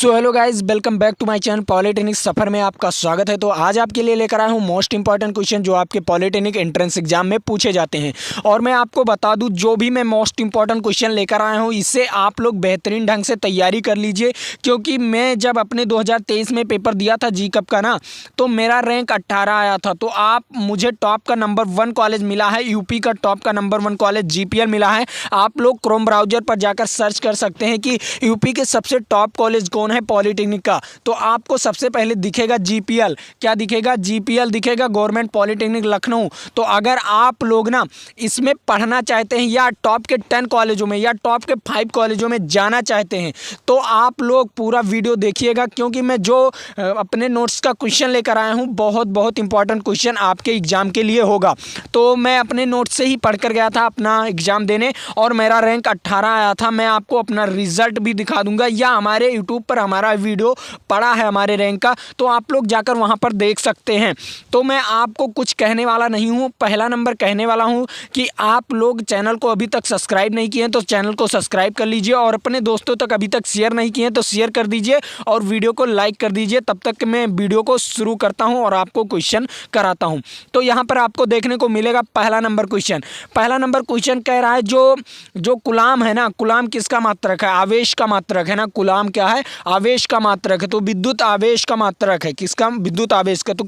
So hello guys, welcome back to my channel polytechnic सफ़र में आपका स्वागत है। तो आज आपके लिए लेकर आया हूँ मोस्ट इंपॉर्टेंट क्वेश्चन जो आपके पॉलिटेक्निक एंट्रेंस एग्जाम में पूछे जाते हैं। और मैं आपको बता दूँ, जो भी मैं मोस्ट इंपॉर्टेंट क्वेश्चन लेकर आया हूँ इससे आप लोग बेहतरीन ढंग से तैयारी कर लीजिए, क्योंकि मैं जब अपने 2023 में पेपर दिया था जी कप का ना, तो मेरा रैंक 18 आया था। तो आप मुझे टॉप का नंबर 1 कॉलेज मिला है, यूपी का टॉप का नंबर 1 कॉलेज जीपीएल मिला है। आप लोग क्रोम ब्राउजर पर जाकर सर्च कर सकते हैं कि यूपी के सबसे टॉप कॉलेज कौन है पॉलिटेक्निक का। तो आपको सबसे पहले दिखेगा जीपीएल। क्या दिखेगा? जीपीएल दिखेगा, गवर्नमेंट पॉलिटेक्निक लखनऊ। तो अगर आप लोग ना इसमें पढ़ना चाहते हैं या टॉप के 10 कॉलेजों में या टॉप के 5 कॉलेजों में जाना चाहते हैं, तो आप लोग पूरा वीडियो देखिएगा, क्योंकि मैं जो अपने नोट्स का क्वेश्चन लेकर आया हूँ बहुत इंपॉर्टेंट क्वेश्चन आपके एग्जाम के लिए होगा। तो मैं अपने नोट्स से ही पढ़कर गया था अपना एग्जाम देने, और मेरा रैंक 18 आया था। मैं आपको अपना रिजल्ट भी दिखा दूंगा, या हमारे यूट्यूब पर हमारा वीडियो पड़ा है हमारे रैंक का, तो आप लोग जाकर वहां पर देख सकते हैं। तो मैं आपको कुछ कहने वाला नहीं हूं। पहला नंबर कहने वाला हूं कि आप लोग चैनल को अभी तक सब्सक्राइब नहीं किए हैं तो चैनल को सब्सक्राइब कर लीजिए, और अपने दोस्तों तक अभी तक शेयर नहीं किए हैं तो शेयर कर दीजिए, और वीडियो को लाइक कर दीजिए। तब तक मैं वीडियो को शुरू करता हूं और आपको क्वेश्चन कराता हूं। तो यहाँ पर आपको देखने को मिलेगा पहला नंबर क्वेश्चन। पहला नंबर क्वेश्चन कह रहा है जो कुलाम है ना, कुलाम किसका मात्रक है? आवेश का मात्रक है ना। कुलाम क्या है? आवेश का मात्रक है। तो विद्युत आवेश का मात्रक है। किसका? विद्युत आवेश का। तो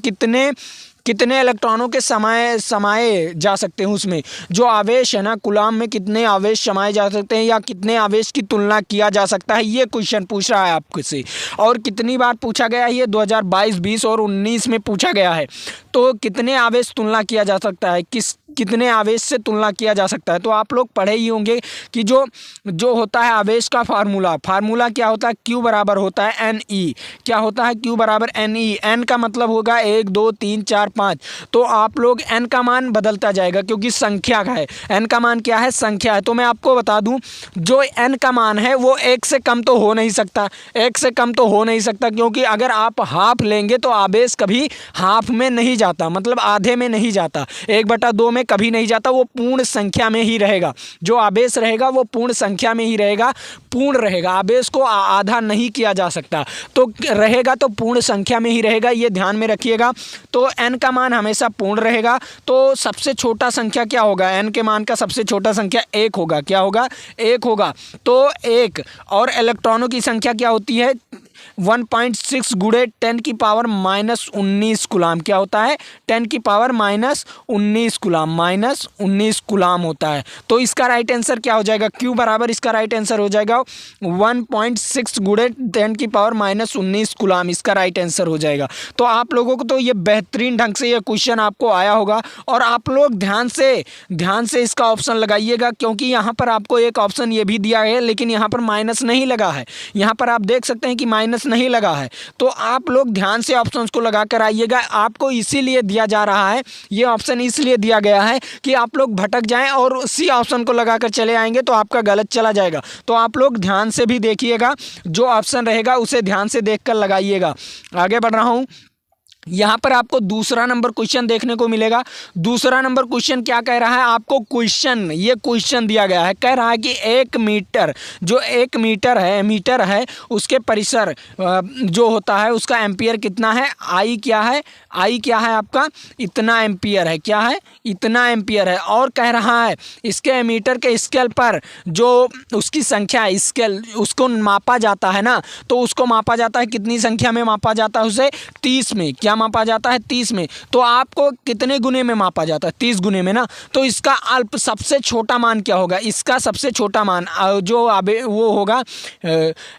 कितने इलेक्ट्रॉनों के समाये जा सकते हैं उसमें? जो आवेश है ना कुलाम में, कितने आवेश समाये जा सकते हैं या कितने आवेश की तुलना किया जा सकता है, ये क्वेश्चन पूछ रहा है आपसे। और कितनी बार पूछा गया है? ये 2022, 20 और 19 में पूछा गया है। तो कितने आवेश तुलना किया जा सकता है, कितने आवेश से तुलना किया जा सकता है? तो आप लोग पढ़े ही होंगे कि जो होता है आवेश का फार्मूला क्या होता है? Q बराबर होता है NE। क्या होता है? Q बराबर NE। N का मतलब होगा 1 2 3 4 5। तो आप लोग N का मान बदलता जाएगा, क्योंकि संख्या का है। N का मान क्या है? संख्या है। तो मैं आपको बता दूं, जो N का मान है वो 1 से कम तो हो नहीं सकता। 1 से कम तो हो नहीं सकता, क्योंकि अगर आप हाफ लेंगे तो आवेश कभी हाफ में नहीं जाता, मतलब आधे में नहीं जाता, 1/2 में कभी नहीं जाता। वो पूर्ण संख्या में ही रहेगा। जो आवेश रहेगा वो पूर्ण संख्या में ही रहेगा, पूर्ण रहेगा। आवेश को आधा नहीं किया जा सकता, तो रहेगा तो पूर्ण संख्या में ही रहेगा, ये ध्यान में रखिएगा। तो n का मान हमेशा पूर्ण रहेगा। तो सबसे छोटा संख्या क्या होगा? n के मान का सबसे छोटा संख्या 1 होगा। क्या होगा? 1 होगा। तो 1। और इलेक्ट्रॉनों की संख्या क्या होती है? 1.6 गुणे 10 की पावर -19 गुलाम। क्या होता है? 10 की पावर -19 गुलाम, -19 गुलाम होता है। तो इसका राइट आंसर क्या हो जाएगा? Q बराबर इसका राइट आंसर हो जाएगा 1.6 गुणे 10 की पावर -19 गुलाम। इसका राइट आंसर हो जाएगा। तो आप लोगों को तो ये बेहतरीन ढंग से ये क्वेश्चन आपको आया होगा, और आप लोग ध्यान से इसका ऑप्शन लगाइएगा, क्योंकि यहाँ पर आपको एक ऑप्शन ये भी दिया है, लेकिन यहाँ पर माइनस नहीं लगा है। यहाँ पर आप देख सकते हैं कि माइनस नहीं लगा है। तो आप लोग ध्यान से ऑप्शंस को लगा कर आइएगा। आपको इसीलिए दिया जा रहा है, ये ऑप्शन इसलिए दिया गया है कि आप लोग भटक जाएं और उसी ऑप्शन को लगाकर चले आएंगे तो आपका गलत चला जाएगा। तो आप लोग ध्यान से भी देखिएगा, जो ऑप्शन रहेगा उसे ध्यान से देखकर लगाइएगा। आगे बढ़ रहा हूं। यहाँ पर आपको दूसरा नंबर क्वेश्चन देखने को मिलेगा। दूसरा नंबर क्वेश्चन क्या कह रहा है? आपको ये क्वेश्चन दिया गया है, कह रहा है कि 1 मीटर, जो 1 मीटर है उसके परिसर जो होता है उसका एम्पियर कितना है? आई क्या है? आई क्या है आपका? इतना एम्पियर है। क्या है? इतना एम्पियर है। और कह रहा है इसके मीटर के स्केल पर जो उसकी संख्या स्केल उसको मापा जाता है ना, तो उसको मापा जाता है कितनी संख्या में मापा जाता है? उसे 30 में। क्या मापा जाता है? 30 में। तो आपको कितने गुने में मापा जाता है? 30 गुने में ना। तो इसका अल्प सबसे छोटा मान क्या होगा? इसका सबसे छोटा मान जो वो होगा,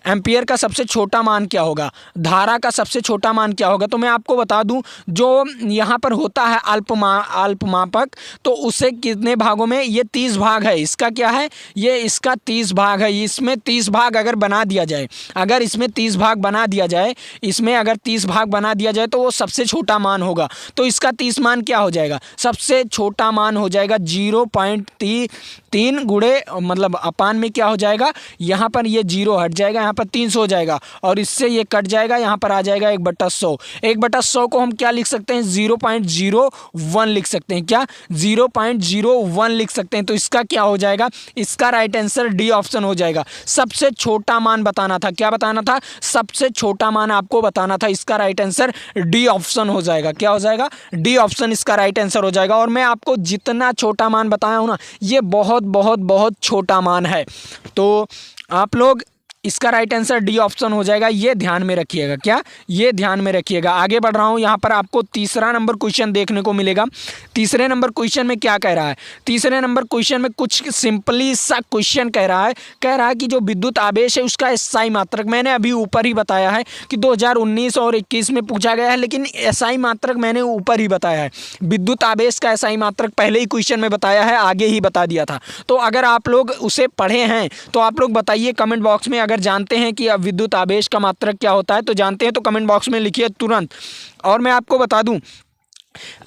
एम्पियर का सबसे छोटा मान क्या होगा? धारा का सबसे छोटा मान क्या होगा? तो मैं आपको बता दूं, जो यहाँ पर होता है अल्पमापक, तो उसे कितने भागों में? ये 30 भाग है। इसका क्या है? ये इसका 30 भाग है। इसमें 30 भाग अगर बना दिया जाए, अगर इसमें 30 भाग बना दिया जाए, इसमें अगर 30 भाग बना दिया जाए तो वो सबसे छोटा मान होगा। तो इसका 30 मान क्या हो जाएगा? सबसे छोटा मान हो जाएगा 0.30 3 गुणे मतलब अपान में क्या हो जाएगा, यहाँ पर ये 0 हट जाएगा, यहाँ पर 300 हो जाएगा और इससे ये कट जाएगा, यहाँ पर आ जाएगा 1/100। 1/100 को हम क्या लिख सकते हैं, 0.01 लिख सकते हैं। क्या 0.01 लिख सकते हैं। तो इसका क्या हो जाएगा, इसका राइट आंसर डी ऑप्शन हो जाएगा। सबसे छोटा मान बताना था, क्या बताना था, सबसे छोटा मान आपको बताना था। इसका राइट आंसर डी ऑप्शन हो जाएगा। क्या हो जाएगा, डी ऑप्शन इसका राइट आंसर हो जाएगा। और मैं आपको जितना छोटा मान बताया हूं ना, ये बहुत बहुत बहुत छोटा मान है। तो आप लोग इसका राइट आंसर डी ऑप्शन हो जाएगा, ये ध्यान में रखिएगा। क्या, ये ध्यान में रखिएगा। आगे बढ़ रहा हूँ, यहाँ पर आपको तीसरा नंबर क्वेश्चन देखने को मिलेगा। तीसरे नंबर क्वेश्चन में क्या कह रहा है, तीसरे नंबर क्वेश्चन में कुछ सिंपली सा क्वेश्चन कह रहा है कि जो विद्युत आवेश है उसका एसआई मात्रक, मैंने अभी ऊपर ही बताया है कि 2019 और 21 में पूछा गया है, लेकिन एसआई मात्रक मैंने ऊपर ही बताया है। विद्युत आवेश का एसआई मात्रक पहले ही क्वेश्चन में बताया है, आगे ही बता दिया था। तो अगर आप लोग उसे पढ़े हैं तो आप लोग बताइए कमेंट बॉक्स में। अगर जानते हैं कि अब विद्युत आवेश का मात्रक क्या होता है तो जानते हैं तो कमेंट बॉक्स में लिखिए तुरंत। और मैं आपको बता दूं,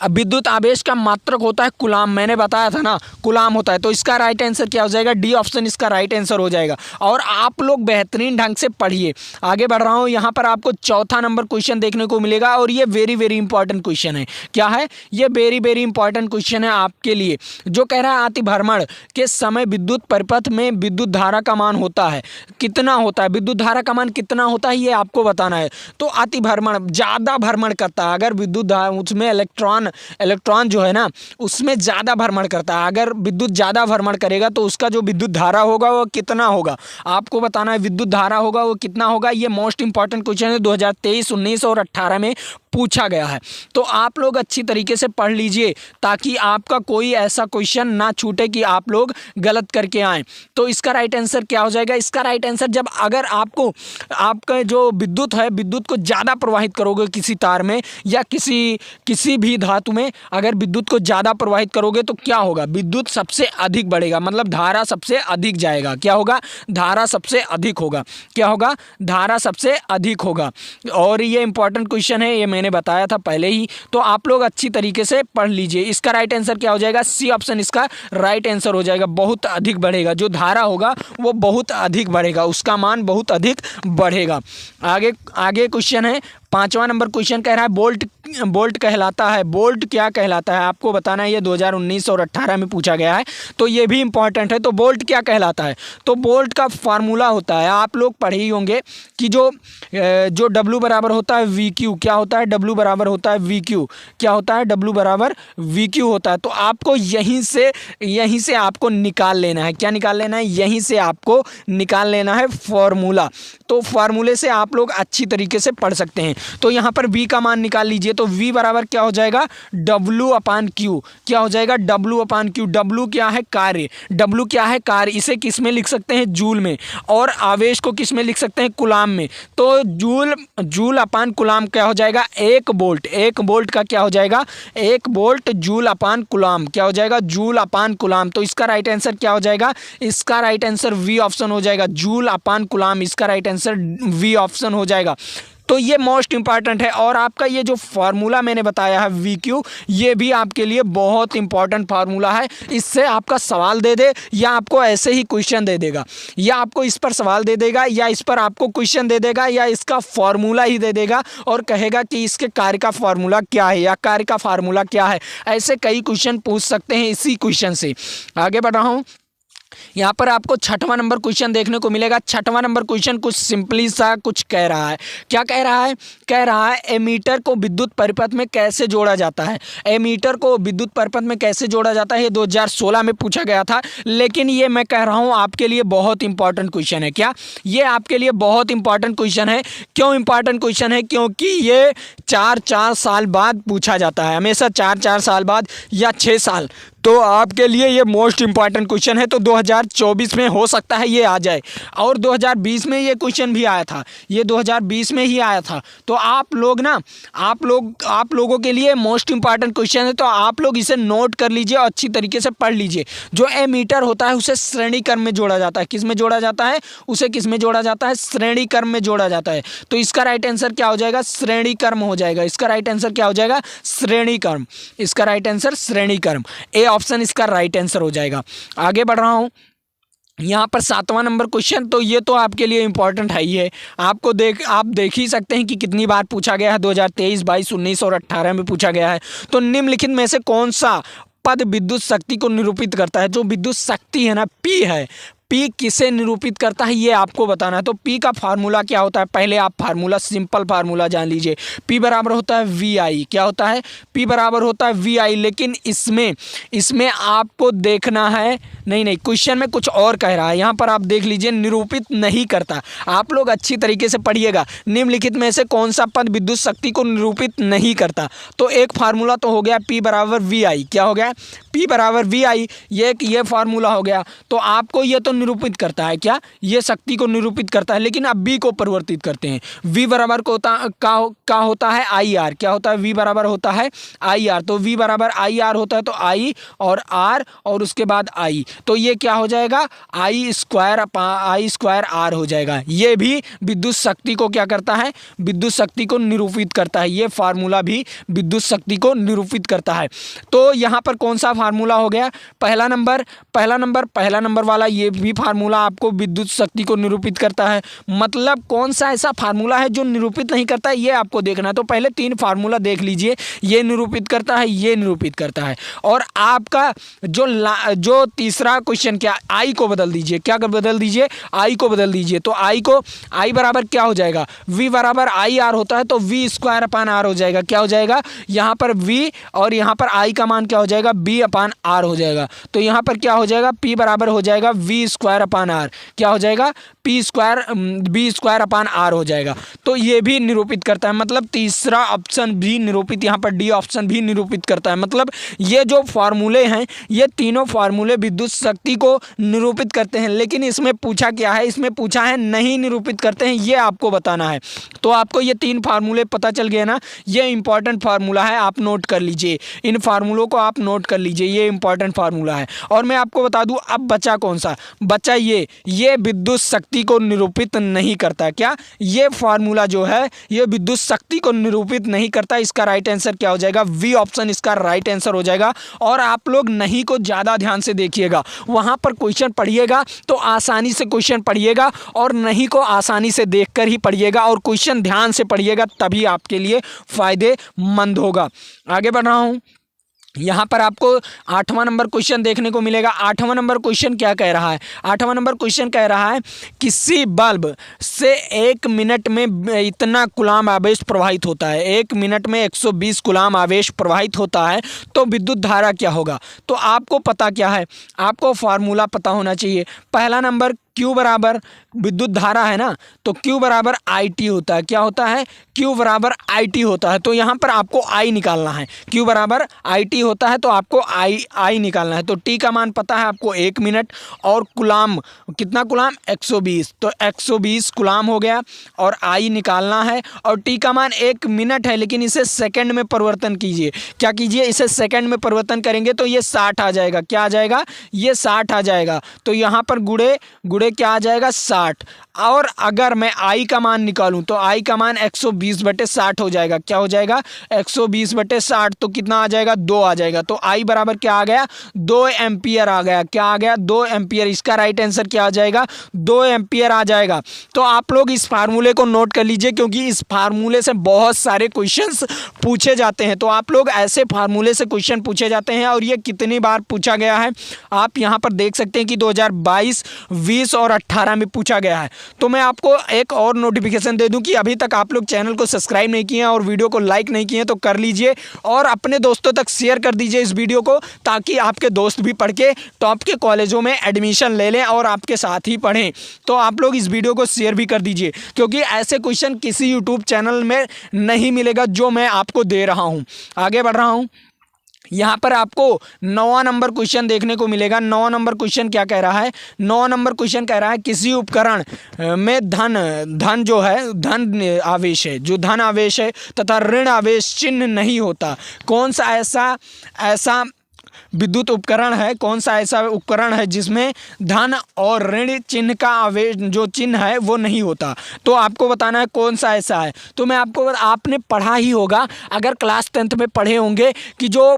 अब विद्युत आवेश का मात्रक होता है कूलाम, मैंने बताया था ना, कूलाम होता है। तो इसका राइट आंसर क्या हो जाएगा, डी ऑप्शन इसका राइट आंसर हो जाएगा। और आप लोग बेहतरीन ढंग से पढ़िए। आगे बढ़ रहा हूँ, यहाँ पर आपको चौथा नंबर क्वेश्चन देखने को मिलेगा और ये वेरी वेरी इंपॉर्टेंट क्वेश्चन है। क्या है, ये वेरी वेरी इंपॉर्टेंट क्वेश्चन है आपके लिए, जो कह रहा है अतिभ्रमण के समय विद्युत परिपथ में विद्युत धारा का मान होता है, कितना होता है, विद्युत धारा का मान कितना होता है, ये आपको बताना है। तो अतिभ्रमण, ज़्यादा भ्रमण करता है, अगर विद्युत धारा उसमें इलेक्ट्रॉन जो है ना उसमें ज़्यादा भ्रमण करता है। अगर विद्युत ज़्यादा भ्रमण करेगा तो उसका जो विद्युत धारा होगा वो कितना होगा, आपको बताना है। विद्युत धारा होगा वो कितना होगा, ये मोस्ट इंपॉर्टेंट क्वेश्चन है, 2023, 19 और 18 में पूछा गया है। तो आप लोग अच्छी तरीके से पढ़ लीजिए ताकि आपका कोई ऐसा क्वेश्चन ना छूटे कि आप लोग गलत करके आएँ। तो इसका राइट आंसर क्या हो जाएगा, इसका राइट आंसर जब अगर आपको आपका जो विद्युत है, विद्युत को ज़्यादा प्रवाहित करोगे किसी तार में या किसी भी धातु में, अगर विद्युत को ज़्यादा प्रवाहित करोगे तो क्या होगा, विद्युत सबसे अधिक बढ़ेगा, मतलब धारा सबसे अधिक जाएगा। क्या होगा, धारा सबसे अधिक होगा। क्या होगा, धारा सबसे अधिक होगा। और ये इंपॉर्टेंट क्वेश्चन है, ये मैंने बताया था पहले ही। तो आप लोग अच्छी तरीके से पढ़ लीजिए। इसका राइट आंसर क्या हो जाएगा, सी ऑप्शन इसका राइट आंसर हो जाएगा। बहुत अधिक बढ़ेगा, जो धारा होगा वो बहुत अधिक बढ़ेगा, उसका मान बहुत अधिक बढ़ेगा। आगे क्वेश्चन है, पांचवा नंबर क्वेश्चन कह रहा है बोल्ट कहलाता है। बोल्ट क्या कहलाता है आपको बताना है, ये 2019 और 18 में पूछा गया है, तो ये भी इंपॉर्टेंट है। तो बोल्ट क्या कहलाता है, तो बोल्ट का फार्मूला होता है, आप लोग पढ़े ही होंगे कि जो W बराबर होता है VQ, क्या होता है, W बराबर होता है VQ, क्या होता है, W बराबर VQ होता है। तो आपको यहीं से आपको निकाल लेना है, क्या निकाल लेना है, यहीं से आपको निकाल लेना है फॉर्मूला। तो फार्मूले से आप लोग अच्छी तरीके से पढ़ सकते हैं। तो यहाँ पर V का मान निकाल लीजिए, तो V बराबर क्या हो जाएगा, W/Q, क्या हो जाएगा, W/Q। W क्या है, कार्य, W क्या है, कार्य, इसे किस में लिख सकते हैं, जूल में, और आवेश को किस में लिख सकते हैं, कूलाम में। तो जूल/कूलाम क्या हो जाएगा, 1 वोल्ट, 1 वोल्ट का क्या हो जाएगा, 1 वोल्ट जूल/कूलाम, क्या हो जाएगा, जूल/कूलाम। तो इसका राइट आंसर क्या हो जाएगा, इसका राइट आंसर V ऑप्शन हो जाएगा, जूल/कूलाम, इसका राइट आंसर V ऑप्शन हो जाएगा। तो ये मोस्ट इंपॉर्टेंट है। और आपका ये जो फार्मूला मैंने बताया है VQ, ये भी आपके लिए बहुत इंपॉर्टेंट फार्मूला है। इससे आपका सवाल दे दे या आपको ऐसे ही क्वेश्चन दे देगा, या आपको इस पर सवाल दे देगा, या इस पर आपको क्वेश्चन दे देगा, या इसका फार्मूला ही दे देगा और कहेगा कि इसके कार्य का फार्मूला क्या है या कार्य का फार्मूला क्या है। ऐसे कई क्वेश्चन पूछ सकते हैं इसी क्वेश्चन से। आगे बढ़ रहा हूँ, यहाँ पर आपको छठवां नंबर क्वेश्चन देखने को मिलेगा। छठवां नंबर क्वेश्चन कुछ सिंपली सा कुछ कह रहा है। क्या कह रहा है, कह रहा है एमीटर को विद्युत परिपथ में कैसे जोड़ा जाता है। एमीटर को विद्युत परिपथ में कैसे जोड़ा जाता है, ये 2016 में पूछा गया था, लेकिन ये मैं कह रहा हूँ आपके लिए बहुत इंपॉर्टेंट क्वेश्चन है। क्या, ये आपके लिए बहुत इंपॉर्टेंट क्वेश्चन है। क्यों इंपॉर्टेंट क्वेश्चन है, क्योंकि ये 4-4 साल बाद पूछा जाता है, हमेशा 4-4 साल बाद या 6 साल। तो आपके लिए ये मोस्ट इंपॉर्टेंट क्वेश्चन है। तो 2024 में हो सकता है ये आ जाए, और 2020 में ये क्वेश्चन भी आया था, ये 2020 में ही आया था। तो आप लोग ना, आप लोगों के लिए मोस्ट इंपॉर्टेंट क्वेश्चन है। तो आप लोग इसे नोट कर लीजिए और अच्छी तरीके से पढ़ लीजिए। जो एमीटर होता है उसे श्रेणी क्रम में जोड़ा जाता है। किस में जोड़ा जाता है, उसे किस में जोड़ा जाता है, श्रेणी क्रम में जोड़ा जाता है। तो इसका राइट आंसर क्या हो जाएगा, श्रेणी क्रम हो जाएगा। इसका राइट आंसर क्या हो जाएगा, श्रेणी क्रम। इसका राइट आंसर श्रेणी क्रम, ए ऑप्शन इसका राइट आंसर हो जाएगा। आगे बढ़ रहा हूँ, यहाँ पर 7वां नंबर क्वेश्चन, तो ये तो आपके लिए इंपॉर्टेंट है ही है। आप देख ही सकते हैं कि कितनी बार पूछा गया है, 2023, 22, 19 और 18 में पूछा गया है। तो निम्नलिखित में से कौन सा पद विद्युत शक्ति को निरूपित करता है? जो विद्युत शक्ति है ना, पी है, पी किसे निरूपित करता है ये आपको बताना है। तो पी का फार्मूला क्या होता है, पहले आप फार्मूला, सिंपल फार्मूला जान लीजिए। पी बराबर होता है वी आई। क्या होता है? पी बराबर होता है वी आई। लेकिन इसमें आपको देखना है, नहीं क्वेश्चन में कुछ और कह रहा है। यहाँ पर आप देख लीजिए, निरूपित नहीं करता। आप लोग अच्छी तरीके से पढ़िएगा, निम्नलिखित में से कौन सा पद विद्युत शक्ति को निरूपित नहीं करता। तो एक फार्मूला तो हो गया पी बराबर वी आई। क्या हो गया? पी बराबर वी आई, ये फार्मूला हो गया। तो आपको ये तो निरूपित करता है, क्या ये शक्ति को निरूपित करता है, लेकिन अब बी को परिवर्तित करते हैं। वी बराबर का होता है आई आर। क्या होता है? वी बराबर होता है आई आर। तो वी बराबर आई आर होता है, तो आई और आर और उसके बाद आई, तो ये क्या हो जाएगा? आई स्क्वायर आर हो जाएगा। ये भी विद्युत शक्ति को क्या करता है? विद्युत शक्ति को निरूपित करता है। ये फार्मूला भी विद्युत शक्ति को निरूपित करता है। तो यहाँ पर कौन सा फार्मूला हो गया? पहला नंबर वाला ये भी फार्मूला आपको विद्युत शक्ति को निरूपित करता है। मतलब कौन सा ऐसा फार्मूला है जो निरूपित नहीं करता है, ये आपको देखना है। तो पहले 3 फार्मूला देख लीजिए, ये निरूपित करता है, ये निरूपित करता है। और आपका जो तीसरा क्वेश्चन, क्या आई को बदल दीजिए। क्या बदल दीजिए? आई को बदल दीजिए। तो आई बराबर क्या हो जाएगा? वी बराबर आई आर होता है, तो वी स्क्वायर अपान आर हो जाएगा। क्या हो जाएगा? यहाँ पर वी और यहाँ पर आई का मान क्या हो जाएगा? बी अपान आर हो जाएगा। तो यहाँ पर क्या हो जाएगा? पी बराबर हो जाएगा वी स्क्वायर अपान आर। क्या हो जाएगा? बी स्क्वायर अपान आर हो जाएगा। तो ये भी निरूपित करता है। मतलब तीसरा ऑप्शन भी निरूपित, यहाँ पर डी ऑप्शन भी निरूपित करता है। मतलब ये जो फार्मूले हैं, ये तीनों फार्मूले विद्युत शक्ति को निरूपित करते हैं। लेकिन इसमें पूछा क्या है? इसमें पूछा है नहीं निरूपित करते हैं, ये आपको बताना है। तो आपको ये 3 फार्मूले पता चल गए ना, ये इंपॉर्टेंट फार्मूला है, आप नोट कर लीजिए। इन फार्मूलों को आप नोट कर लीजिए, ये इंपॉर्टेंट फार्मूला है। और मैं आपको बता दूं, अब बचा कौन सा? बचा ये विद्युत शक्ति को निरूपित नहीं करता। क्या ये फार्मूला जो है, ये विद्युत शक्ति को निरूपित नहीं करता। इसका राइट आंसर क्या हो जाएगा? वी ऑप्शन इसका राइट आंसर हो जाएगा। और आप लोग नहीं को ज़्यादा ध्यान से देखिएगा, वहाँ पर क्वेश्चन पढ़िएगा तो आसानी से क्वेश्चन पढ़िएगा, और नहीं को आसानी से देखकर ही पढ़िएगा, और क्वेश्चन ध्यान से पढ़िएगा, तभी आपके लिए फ़ायदेमंद होगा। आगे बढ़ रहा हूँ, यहाँ पर आपको 8वां नंबर क्वेश्चन देखने को मिलेगा। 8वां नंबर क्वेश्चन क्या कह रहा है? 8वां नंबर क्वेश्चन कह रहा है, किसी बल्ब से 1 मिनट में इतना कूलाम आवेश प्रवाहित होता है, 1 मिनट में 120 कूलाम आवेश प्रवाहित होता है, तो विद्युत धारा क्या होगा? तो आपको पता क्या है? आपको फार्मूला पता होना चाहिए। पहला नंबर, Q बराबर विद्युत धारा है ना, तो Q बराबर IT होता है। क्या होता है? Q बराबर IT होता है। तो यहाँ पर आपको I निकालना है। Q बराबर IT होता है, तो आपको I निकालना है। तो T का मान पता है आपको 1 मिनट, और कूलाम कितना? कूलाम 120, तो 120 कूलाम हो गया, और I निकालना है। और T का मान 1 मिनट है, लेकिन इसे सेकंड में परिवर्तन कीजिए। क्या कीजिए? इसे सेकंड में परिवर्तन करेंगे तो ये 60 आ जाएगा। क्या आ जाएगा? ये 60 आ जाएगा। तो यहाँ पर गुड़े क्या आ जाएगा? 60। और अगर मैं आई का मान निकालूं तो आई का मान 120/60 हो जाएगा। क्या हो जाएगा? 120/60, तो कितना आ जाएगा? 2 आ जाएगा। तो आई बराबर क्या आ गया? 2 एम्पियर आ गया। क्या आ गया? 2 एम्पियर। इसका राइट आंसर क्या आ जाएगा? 2 एम्पियर आ जाएगा। तो आप लोग इस फार्मूले को नोट कर लीजिए, क्योंकि इस फार्मूले से बहुत सारे क्वेश्चंस पूछे जाते हैं। तो आप लोग ऐसे फार्मूले से क्वेश्चन पूछे जाते हैं, और ये कितनी बार पूछा गया है आप यहाँ पर देख सकते हैं कि 2022, 20 और 18 में पूछा गया है। तो मैं आपको एक और नोटिफिकेशन दे दूं कि अभी तक आप लोग चैनल को सब्सक्राइब नहीं किए हैं और वीडियो को लाइक नहीं किए हैं, तो कर लीजिए, और अपने दोस्तों तक शेयर कर दीजिए इस वीडियो को, ताकि आपके दोस्त भी पढ़ के टॉप के कॉलेजों में एडमिशन ले लें और आपके साथ ही पढ़ें। तो आप लोग इस वीडियो को शेयर भी कर दीजिए, क्योंकि ऐसे क्वेश्चन किसी यूट्यूब चैनल में नहीं मिलेगा जो मैं आपको दे रहा हूँ। आगे बढ़ रहा हूँ, यहाँ पर आपको 9वां नंबर क्वेश्चन देखने को मिलेगा। 9वां नंबर क्वेश्चन क्या कह रहा है? 9वां नंबर क्वेश्चन कह रहा है, किसी उपकरण में धन जो है, धन आवेश है, जो धन आवेश है तथा ऋण आवेश चिन्ह नहीं होता, कौन सा ऐसा विद्युत उपकरण है, कौन सा ऐसा उपकरण है जिसमें धन और ऋण चिन्ह का जो चिन्ह है वो नहीं होता। तो आपको बताना है कौन सा ऐसा है। तो मैं आपने पढ़ा ही होगा, अगर क्लास 10th में पढ़े होंगे कि जो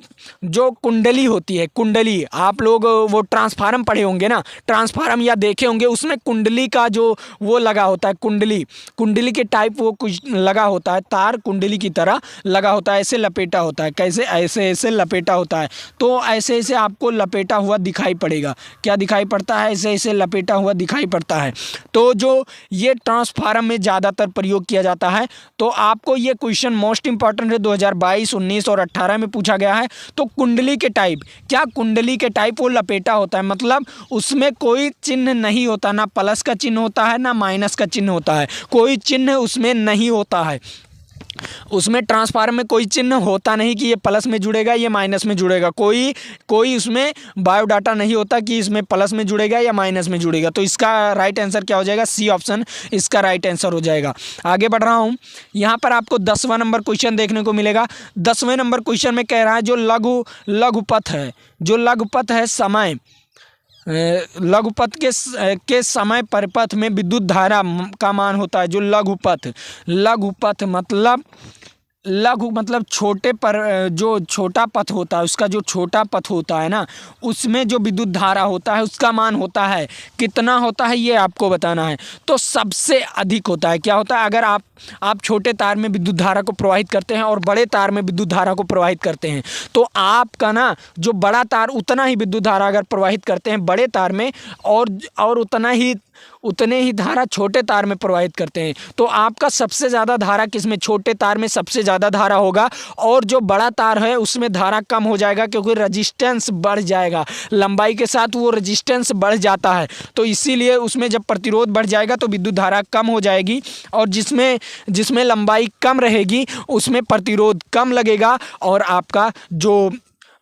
कुंडली होती है, कुंडली आप लोग वो ट्रांसफार्मर पढ़े होंगे ना, ट्रांसफार्मर या देखे होंगे, उसमें कुंडली का जो वो लगा होता है, कुंडली के टाइप वो कुछ लगा होता है, तार कुंडली की तरह लगा होता है, ऐसे लपेटा होता है, कैसे ऐसे लपेटा होता है। तो ऐसे ऐसे आपको लपेटा हुआ दिखाई पड़ेगा। क्या दिखाई पड़ता है? ऐसे ऐसे लपेटा हुआ दिखाई पड़ता है। तो जो ये ट्रांसफार्मर में ज़्यादातर प्रयोग किया जाता है। तो आपको ये क्वेश्चन मोस्ट इंपॉर्टेंट है, 2022, 19 और 18 में पूछा गया है। तो कुंडली के टाइप, क्या कुंडली के टाइप वो लपेटा होता है, मतलब उसमें कोई चिन्ह नहीं होता, ना प्लस का चिन्ह होता है ना माइनस का चिन्ह होता है, कोई चिन्ह उसमें नहीं होता है। उसमें ट्रांसफार्मर में कोई चिन्ह होता नहीं कि ये प्लस में जुड़ेगा ये माइनस में जुड़ेगा, कोई उसमें बायोडाटा नहीं होता कि इसमें प्लस में जुड़ेगा या माइनस में जुड़ेगा। तो इसका राइट आंसर क्या हो जाएगा? सी ऑप्शन इसका राइट आंसर हो जाएगा। आगे बढ़ रहा हूँ, यहाँ पर आपको 10वां नंबर क्वेश्चन देखने को मिलेगा। 10वें नंबर क्वेश्चन में कह रहा है जो लघुपथ है समय, लघुपथ के समय परिपथ में विद्युत धारा का मान होता है। जो लघुपथ मतलब छोटे पर जो छोटा पथ होता है, उसका जो छोटा पथ होता है ना, उसमें जो विद्युत धारा होता है उसका मान होता है कितना होता है, ये आपको बताना है। तो सबसे अधिक होता है। क्या होता है? अगर आप छोटे तार में विद्युत धारा को प्रवाहित करते हैं और बड़े तार में विद्युत धारा को प्रवाहित करते हैं, तो आपका ना जो बड़ा तार उतना ही विद्युत धारा अगर प्रवाहित करते हैं बड़े तार में, और उतने ही धारा छोटे तार में प्रवाहित करते हैं, तो आपका सबसे ज़्यादा धारा किसमें? छोटे तार में सबसे ज़्यादा धारा होगा। और जो बड़ा तार है उसमें धारा कम हो जाएगा, क्योंकि रेजिस्टेंस बढ़ जाएगा, लंबाई के साथ वो रेजिस्टेंस बढ़ जाता है। तो इसीलिए उसमें जब प्रतिरोध बढ़ जाएगा तो विद्युत धारा कम हो जाएगी, और जिसमें लंबाई कम रहेगी उसमें प्रतिरोध कम लगेगा, और आपका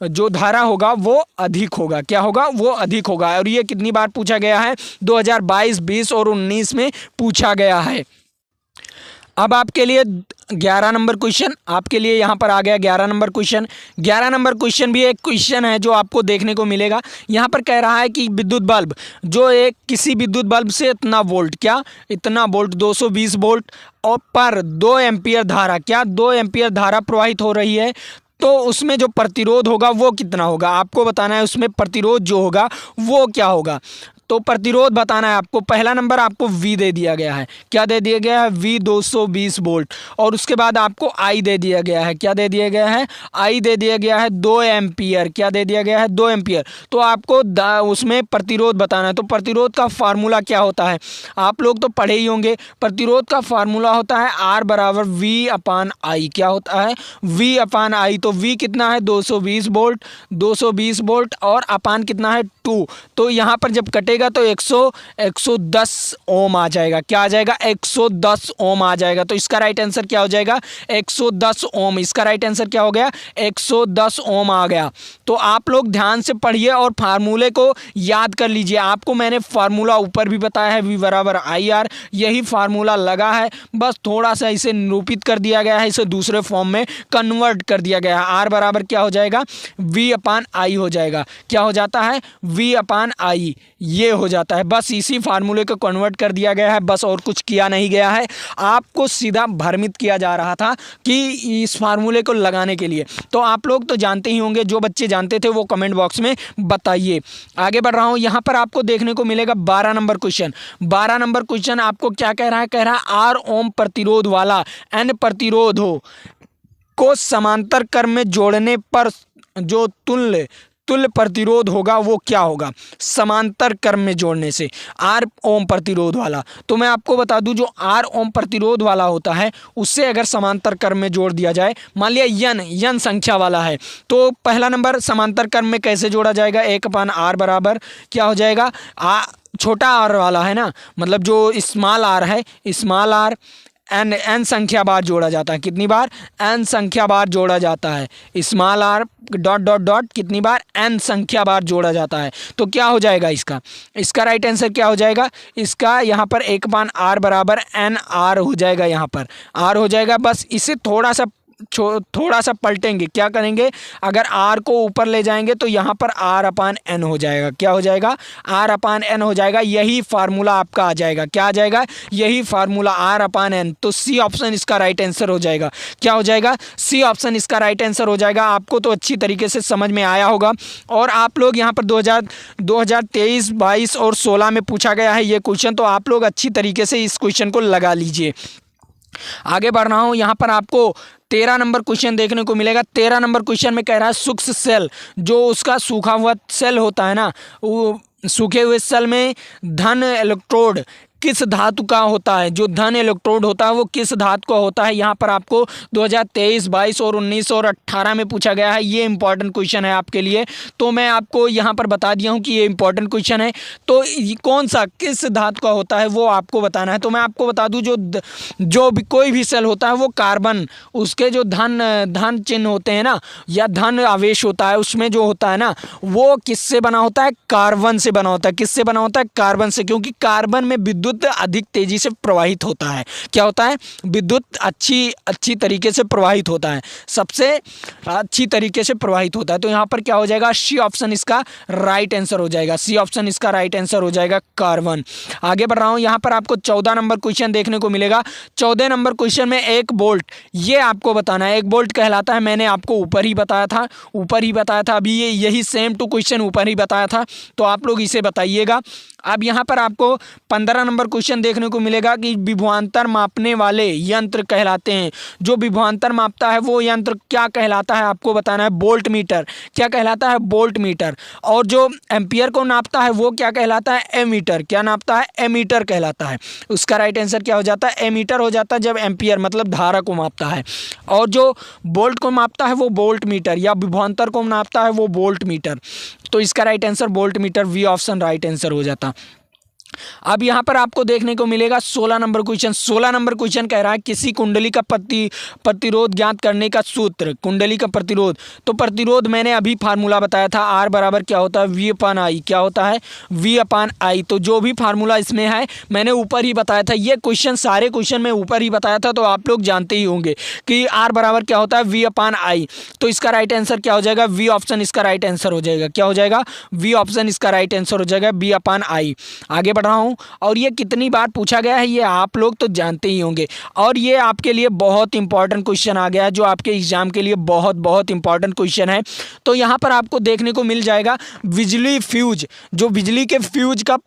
जो धारा होगा वो अधिक होगा। क्या होगा? वो अधिक होगा। और ये कितनी बार पूछा गया है? 2022, 20 और 19 में पूछा गया है। अब आपके लिए 11 नंबर क्वेश्चन, आपके लिए यहाँ पर आ गया 11 नंबर क्वेश्चन। 11 नंबर क्वेश्चन भी एक क्वेश्चन है जो आपको देखने को मिलेगा। यहाँ पर कह रहा है कि विद्युत बल्ब, किसी विद्युत बल्ब से इतना वोल्ट 220 वोल्ट और पर 2 एम्पियर धारा, 2 एम्पियर धारा प्रवाहित हो रही है, तो उसमें जो प्रतिरोध होगा वो कितना होगा? आपको बताना है उसमें प्रतिरोध जो होगा वो क्या होगा। तो प्रतिरोध बताना है आपको। पहला नंबर आपको V दे दिया गया है। क्या दे दिया गया है? V 220 volt. और उसके बाद आपको I दे दिया गया है। क्या दे दिया गया है? I दे दिया गया है 2 एम्पियर। क्या दे दिया गया है? 2 एम्पियर। तो आपको उसमें प्रतिरोध बताना है। तो प्रतिरोध का फार्मूला क्या होता है? आप लोग तो पढ़े ही होंगे। प्रतिरोध का फार्मूला होता है R बराबर V/I। क्या होता है? V/I। तो V कितना है? 220 वोल्ट और अपान कितना है? 2। तो यहाँ पर जब कटेगा तो 110 ओम आ जाएगा। क्या आ जाएगा? 110 ओम आ जाएगा। तो इसका राइट आंसर क्या हो जाएगा? 110 ओम। इसका राइट आंसर क्या हो गया? 110 ओम आ गया। तो आप लोग ध्यान से पढ़िए और फार्मूले को याद कर लीजिए। आपको मैंने फार्मूला ऊपर भी बताया है, V बराबर IR, यही फार्मूला लगा है, बस थोड़ा सा इसे निरूपित कर दिया गया है, इसे दूसरे फॉर्म में कन्वर्ट कर दिया गया है। R बराबर क्या हो जाएगा? V/I हो जाएगा। क्या हो जाता है? V/I ये हो जाता है। बस इसी फार्मूले को कन्वर्ट कर दिया गया है, बस और कुछ किया नहीं गया है। आपको सीधा भ्रमित किया जा रहा था कि इस फार्मूले को लगाने के लिए। तो आप लोग तो जानते ही होंगे, जो बच्चे जानते थे वो कमेंट बॉक्स में बताइए। आगे बढ़ रहा हूँ, यहाँ पर आपको देखने को मिलेगा 12 नंबर क्वेश्चन। 12 नंबर क्वेश्चन आपको क्या कह रहा है? कह रहा है R ओम प्रतिरोध वाला N प्रतिरोध को समांतर क्रम में जोड़ने पर जो तुल्य प्रतिरोध होगा वो क्या होगा? समांतर क्रम में जोड़ने से R ओम प्रतिरोध वाला। तो मैं आपको बता दूं, जो R ओम प्रतिरोध वाला होता है उससे अगर समांतर क्रम में जोड़ दिया जाए, मान लिया n संख्या वाला है, तो पहला नंबर समांतर क्रम में कैसे जोड़ा जाएगा? 1/R बराबर क्या हो जाएगा? छोटा r वाला है ना, मतलब जो स्मॉल r है, स्मॉल r n संख्या बार जोड़ा जाता है। कितनी बार? n संख्या बार जोड़ा जाता है। स्मॉल r ... कितनी बार? n संख्या बार जोड़ा जाता है। तो क्या हो जाएगा इसका राइट आंसर क्या हो जाएगा? इसका यहाँ पर 1/R बराबर NR हो जाएगा। यहाँ पर R हो जाएगा। बस इसे थोड़ा सा थोड़ा सा पलटेंगे, क्या करेंगे, अगर r को ऊपर ले जाएंगे तो यहाँ पर r/n हो जाएगा। क्या हो जाएगा, r/n हो जाएगा। यही फार्मूला आपका आ जाएगा। क्या आ जाएगा, यही फार्मूला r/n। तो सी ऑप्शन इसका राइट आंसर हो जाएगा। क्या हो जाएगा, सी ऑप्शन इसका राइट आंसर हो जाएगा। आपको तो अच्छी तरीके से समझ में आया होगा। और आप लोग यहाँ पर 2023, 22 और 16 में पूछा गया है ये क्वेश्चन, तो आप लोग अच्छी तरीके से इस क्वेश्चन को लगा लीजिए। आगे बढ़ रहा हूँ, यहाँ पर आपको 13 नंबर क्वेश्चन देखने को मिलेगा। 13 नंबर क्वेश्चन में कह रहा है सूक्ष्म सेल, जो उसका सूखा हुआ सेल होता है ना, वो सूखे हुए सेल में धन इलेक्ट्रोड किस धातु का होता है, जो धन इलेक्ट्रोड होता है वो किस धातु का होता है। यहाँ पर आपको 2023, 22 और 19 और 18 में पूछा गया है। ये इंपॉर्टेंट क्वेश्चन है आपके लिए, तो मैं आपको यहाँ पर बता दिया हूँ कि ये इंपॉर्टेंट क्वेश्चन है। तो कौन सा किस धातु का होता है वो आपको बताना है। तो मैं आपको बता दूँ, जो भी कोई भी सेल होता है वो कार्बन, उसके जो धन चिन्ह होते हैं ना, या धन आवेश होता है, उसमें जो होता है ना, वो किससे बना होता है, कार्बन से बना होता है। किससे बना होता है, कार्बन से, क्योंकि कार्बन में विद्युत अधिक तेजी से प्रवाहित होता है। क्या होता है, विद्युत अच्छी तरीके से प्रवाहित होता है, सबसे अच्छी तरीके से प्रवाहित होता है। तो यहाँ पर क्या हो जाएगा, सी ऑप्शन इसका राइट आंसर हो जाएगा। सी ऑप्शन इसका राइट आंसर हो जाएगा, कार्बन। आगे बढ़ रहा हूँ, यहाँ पर आपको 14 नंबर क्वेश्चन देखने को मिलेगा। 14 नंबर क्वेश्चन में 1 वोल्ट, ये आपको बताना है। 1 वोल्ट कहलाता है, मैंने आपको ऊपर ही बताया था अभी यही सेम टू क्वेश्चन ऊपर ही बताया था, तो आप लोग इसे बताइएगा। अब यहाँ पर आपको 15 नंबर क्वेश्चन देखने को मिलेगा कि विभवांतर मापने वाले यंत्र कहलाते हैं। जो विभवांतर मापता है वो यंत्र क्या कहलाता है, आपको बताना है, वोल्ट मीटर। क्या कहलाता है, वोल्ट मीटर। और जो एम्पियर को नापता है वो क्या कहलाता है, एमीटर। क्या नापता है, एमीटर कहलाता है। उसका राइट आंसर क्या हो जाता है, एमीटर हो जाता है, जब एम्पियर मतलब धारा को मापता है। और जो वोल्ट को मापता है वो वोल्ट मीटर, या विभवांतर को नापता है वो वोल्ट मीटर। तो इसका right answer voltmeter, B option right answer हो जाता। अब यहाँ पर आपको देखने को मिलेगा 16 नंबर क्वेश्चन। 16 नंबर क्वेश्चन कह रहा है किसी कुंडली का प्रतिरोध ज्ञात करने का सूत्र। कुंडली का प्रतिरोध, तो प्रतिरोध मैंने अभी फार्मूला बताया था, आर बराबर क्या होता है, V/I। क्या होता है, V/I। तो जो भी फार्मूला इसमें है मैंने ऊपर ही बताया था। ये क्वेश्चन, सारे क्वेश्चन मैं ऊपर ही बताया था, तो आप लोग जानते ही होंगे कि आर बराबर क्या होता है, V/I। तो इसका राइट आंसर क्या हो जाएगा, वी ऑप्शन इसका राइट आंसर हो जाएगा। क्या हो जाएगा, वी ऑप्शन इसका राइट आंसर हो जाएगा, V/I। आगे बढ़ रहा हूँ, और ये कितनी बार पूछा गया है ये आप लोग तो जानते ही होंगे। और ये आपके लिए बहुत इंपॉर्टेंट क्वेश्चन आ गया है, जो आपके एग्जाम के लिए बहुत बहुत इंपॉर्टेंट क्वेश्चन है। तो यहाँ पर आपको देखने को मिल जाएगा बिजली फ्यूज, जो बिजली के फ्यूज का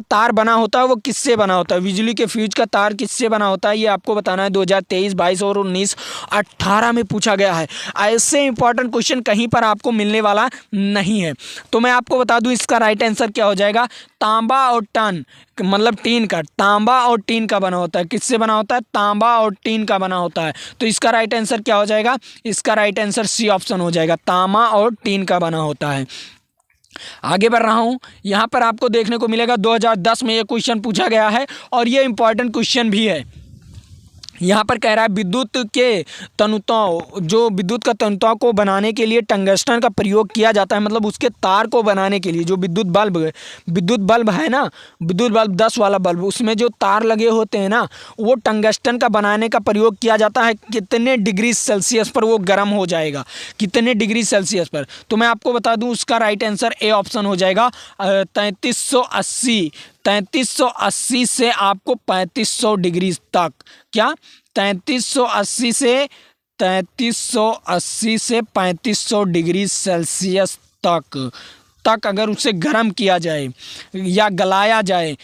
तार बना होता है वो किससे बना होता है। बिजली के फ्यूज का तार किससे बना होता है, ये आपको बताना है। 2023, 22 और 19, 18 में पूछा गया है। ऐसे इंपॉर्टेंट क्वेश्चन कहीं पर आपको मिलने वाला नहीं है। तो मैं आपको बता दूं इसका राइट आंसर क्या हो जाएगा, तांबा और टन, मतलब टीन का, तांबा और टीन का बना होता है। किससे बना होता है, तांबा और टीन का बना होता है। तो इसका राइट आंसर क्या हो जाएगा, इसका राइट आंसर सी ऑप्शन हो जाएगा, तांबा और टीन का बना होता है। आगे बढ़ रहा हूँ, यहाँ पर आपको देखने को मिलेगा 2010 में ये क्वेश्चन पूछा गया है, और ये इंपॉर्टेंट क्वेश्चन भी है। यहाँ पर कह रहा है विद्युत के तनुताओं, जो विद्युत का तनुताओं को बनाने के लिए टंगस्टन का प्रयोग किया जाता है, मतलब उसके तार को बनाने के लिए। जो विद्युत बल्ब है ना, विद्युत बल्ब 10 वाला बल्ब, उसमें जो तार लगे होते हैं ना, वो टंगस्टन का बनाने का प्रयोग किया जाता है। कितने डिग्री सेल्सियस पर वो गर्म हो जाएगा, कितने डिग्री सेल्सियस पर। तो मैं आपको बता दूं उसका राइट आंसर ए ऑप्शन हो जाएगा, 3380 से आपको 3500 डिग्री तक। क्या, 3380 से 3500 डिग्री सेल्सियस तक अगर उसे गर्म किया जाए या गलाया जाए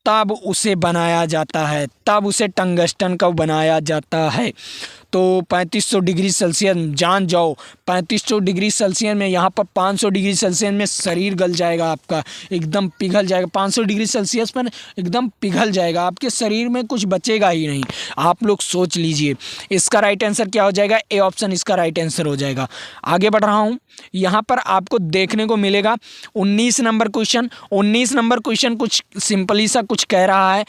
तब उसे बनाया जाता है, तब उसे टंगस्टन का बनाया जाता है। तो 3500 डिग्री सेल्सियस, जान जाओ 3500 डिग्री सेल्सियस में, यहाँ पर 500 डिग्री सेल्सियस में शरीर गल जाएगा आपका, एकदम पिघल जाएगा। 500 डिग्री सेल्सियस पर एकदम पिघल जाएगा, आपके शरीर में कुछ बचेगा ही नहीं। आप लोग सोच लीजिए इसका राइट आंसर क्या हो जाएगा, ए ऑप्शन इसका राइट आंसर हो जाएगा। आगे बढ़ रहा हूँ, यहाँ पर आपको देखने को मिलेगा 19 नंबर क्वेश्चन। 19 नंबर क्वेश्चन कुछ सिंपली सा कुछ कह रहा है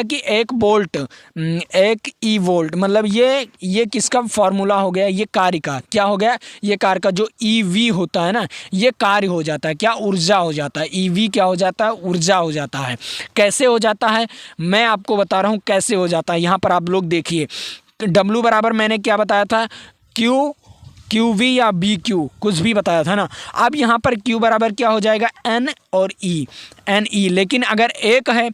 कि 1 वोल्ट 1 ई वोल्ट, मतलब ये किसका फॉर्मूला हो गया, ये कार्य का। क्या हो गया, ये कार्य का जो ईवी होता है ना, ये कार्य हो जाता है, क्या, ऊर्जा हो जाता है। ईवी क्या हो जाता है, ऊर्जा हो जाता है। कैसे हो जाता है, मैं आपको बता रहा हूँ कैसे हो जाता है। यहाँ पर आप लोग देखिए, W बराबर मैंने क्या बताया था, QV या BQ कुछ भी बताया था ना। अब यहाँ पर Q बराबर क्या हो जाएगा, N और NE, लेकिन अगर एक है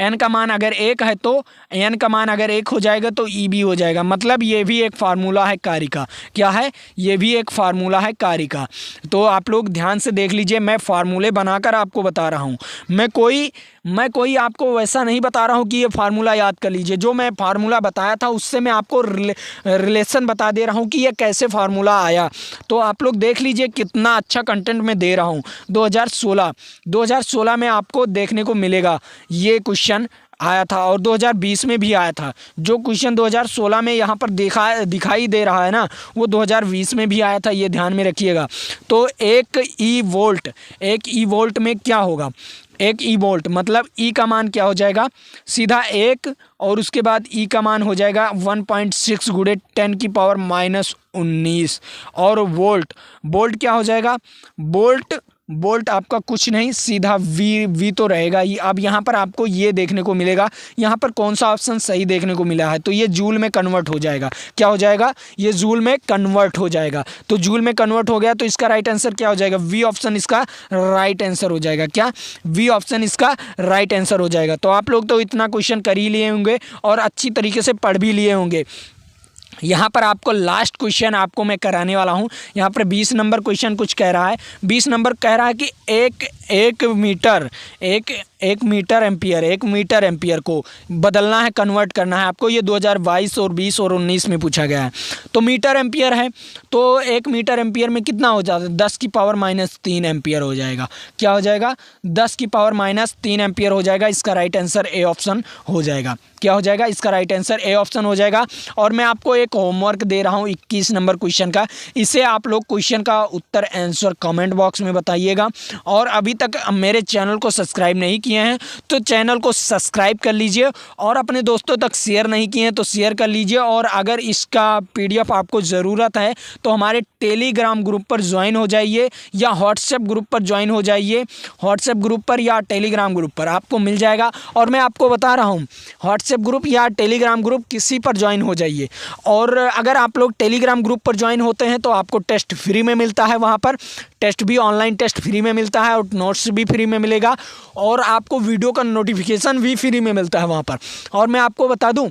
N का मान अगर एक है तो N का मान अगर एक हो जाएगा तो E भी हो जाएगा। मतलब ये भी एक फार्मूला है कार्य का। क्या है, ये भी एक फार्मूला है कार्य का। तो आप लोग ध्यान से देख लीजिए, मैं फार्मूले बनाकर आपको बता रहा हूँ। मैं कोई आपको वैसा नहीं बता रहा हूँ कि ये फार्मूला याद कर लीजिए। जो मैं फार्मूला बताया था उससे मैं आपको रिलेशन बता दे रहा हूँ कि ये कैसे फार्मूला आया। तो आप लोग देख लीजिए कितना अच्छा कंटेंट मैं दे रहा हूँ। 2016 में आपको देखने को मिलेगा ये क्वेश्चन आया था, और 2020 में भी आया था। जो क्वेश्चन 2016 में यहाँ पर दिखाई दे रहा है ना, वो 2020 में भी आया था, ये ध्यान में रखिएगा। तो एक ई वोल्ट में क्या होगा, एक ई वोल्ट मतलब ई का मान क्या हो जाएगा, सीधा 1 और उसके बाद ई का मान हो जाएगा 1.6 गुणे 10⁻⁻19। और वोल्ट क्या हो जाएगा, वोल्ट आपका कुछ नहीं, सीधा वी तो रहेगा ही। अब यहाँ पर आपको ये देखने को मिलेगा, यहाँ पर कौन सा ऑप्शन सही देखने को मिला है, तो ये जूल में कन्वर्ट हो जाएगा। क्या हो जाएगा, ये जूल में कन्वर्ट हो जाएगा। तो जूल में कन्वर्ट हो गया तो इसका राइट आंसर क्या हो जाएगा, वी ऑप्शन इसका राइट आंसर हो जाएगा। क्या, वी ऑप्शन इसका राइट आंसर हो जाएगा। तो आप लोग तो इतना क्वेश्चन कर ही लिए होंगे और अच्छी तरीके से पढ़ भी लिए होंगे। यहाँ पर आपको लास्ट क्वेश्चन आपको मैं कराने वाला हूँ। यहाँ पर 20 नंबर क्वेश्चन कुछ कह रहा है, 20 नंबर कह रहा है कि एक मीटर एम्पियर को बदलना है, कन्वर्ट करना है आपको। ये 2022 और 20 और 19 में पूछा गया है। तो मीटर एम्पियर है तो 1 मीटर एम्पियर में कितना हो जाता है, 10⁻³ एम्पियर हो जाएगा। क्या हो जाएगा, 10⁻³ एम्पियर हो जाएगा। इसका राइट आंसर ए ऑप्शन हो जाएगा। क्या हो जाएगा, इसका राइट आंसर ए ऑप्शन हो जाएगा। और मैं आपको एक होमवर्क दे रहा हूँ 21 नंबर क्वेश्चन का। इसे आप लोग क्वेश्चन का उत्तर आंसर कमेंट बॉक्स में बताइएगा। और अभी तक मेरे चैनल को सब्सक्राइब नहीं किए हैं तो चैनल को सब्सक्राइब कर लीजिए, और अपने दोस्तों तक शेयर नहीं किए हैं तो शेयर कर लीजिए। और अगर इसका PDF आपको ज़रूरत है तो हमारे टेलीग्राम ग्रुप पर ज्वाइन हो जाइए या व्हाट्सएप ग्रुप पर ज्वाइन हो जाइए। व्हाट्सएप ग्रुप पर या टेलीग्राम ग्रुप पर आपको मिल जाएगा। और मैं आपको बता रहा हूँ, व्हाट्सएप ग्रुप या टेलीग्राम ग्रुप किसी पर ज्वाइन हो जाइए। और अगर आप लोग टेलीग्राम ग्रुप पर ज्वाइन होते हैं तो आपको टेस्ट फ्री में मिलता है। वहाँ पर टेस्ट भी, ऑनलाइन टेस्ट फ्री में मिलता है और नोट्स भी फ्री में मिलेगा, और आपको वीडियो का नोटिफिकेशन भी फ्री में मिलता है वहाँ पर। और मैं आपको बता दूँ,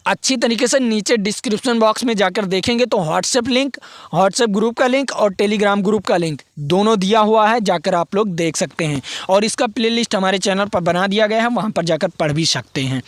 अच्छी तरीके से नीचे डिस्क्रिप्शन बॉक्स में जाकर देखेंगे तो व्हाट्सएप ग्रुप का लिंक और टेलीग्राम ग्रुप का लिंक दोनों दिया हुआ है, जाकर आप लोग देख सकते हैं। और इसका प्लेलिस्ट हमारे चैनल पर बना दिया गया है, वहाँ पर जाकर पढ़ भी सकते हैं।